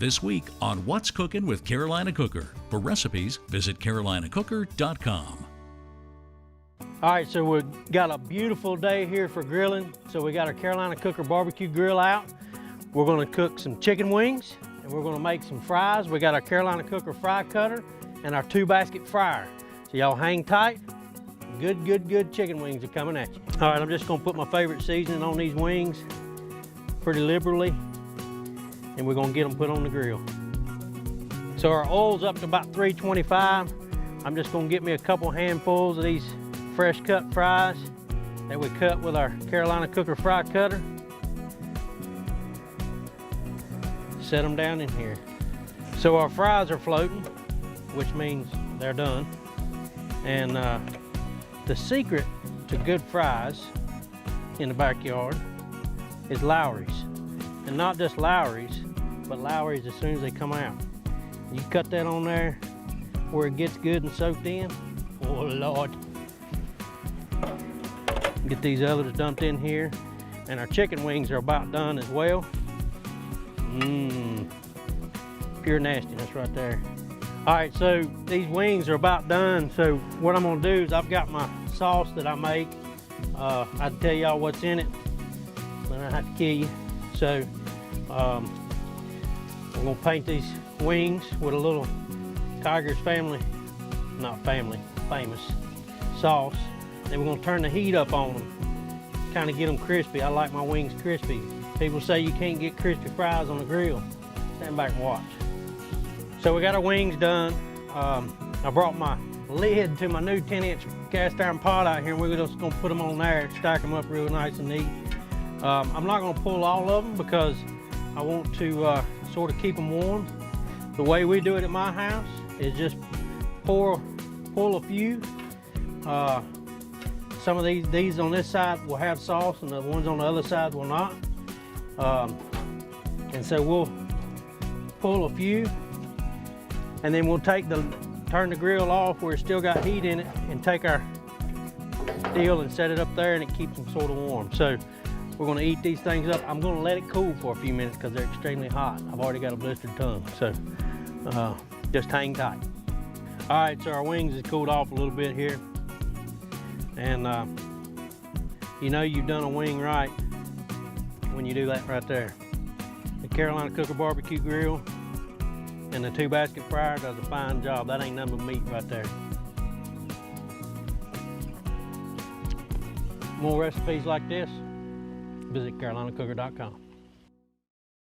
This week on What's Cooking with Carolina Cooker. For recipes, visit carolinacooker.com. All right, so we've got a beautiful day here for grilling. So we got our Carolina Cooker barbecue grill out. We're gonna cook some chicken wings and we're gonna make some fries. We got our Carolina Cooker fry cutter and our 2-basket fryer. So y'all hang tight. Good chicken wings are coming at you. All right, I'm just gonna put my favorite seasoning on these wings pretty liberally, and we're gonna get them put on the grill. So our oil's up to about 325. I'm just gonna get me a couple handfuls of these fresh cut fries that we cut with our Carolina Cooker fry cutter. Set them down in here. So our fries are floating, which means they're done. And the secret to good fries in the backyard is Lowry's. And not just Lowry's, but Lowry's as soon as they come out. You cut that on there where it gets good and soaked in. Oh Lord. Get these others dumped in here. And our chicken wings are about done as well. Pure nastiness right there. All right, so these wings are about done. So what I'm gonna do is I've got my sauce that I make. I'd tell y'all what's in it, but I have to kill you. So I'm gonna paint these wings with a little Tiger's famous sauce. Then we're gonna turn the heat up on them, kind of get them crispy. I like my wings crispy. People say you can't get crispy fries on the grill. Stand back and watch. So we got our wings done. I brought my lid to my new 10-inch cast iron pot out here, and we're just gonna put them on there and stack them up real nice and neat. I'm not gonna pull all of them because I want to sort of keep them warm. The way we do it at my house is just pull a few. Some of these on this side will have sauce and the ones on the other side will not. And so we'll pull a few, and then we'll turn the grill off where it's still got heat in it, and take our deal and set it up there, and it keeps them sort of warm. So we're gonna eat these things up. I'm gonna let it cool for a few minutes because they're extremely hot. I've already got a blistered tongue, so just hang tight. All right, so our wings has cooled off a little bit here. And you know you've done a wing right when you do that right there. The Carolina Cooker barbecue grill and the 2-basket fryer does a fine job. That ain't nothing but meat right there. More recipes like this, visit carolinacooker.com.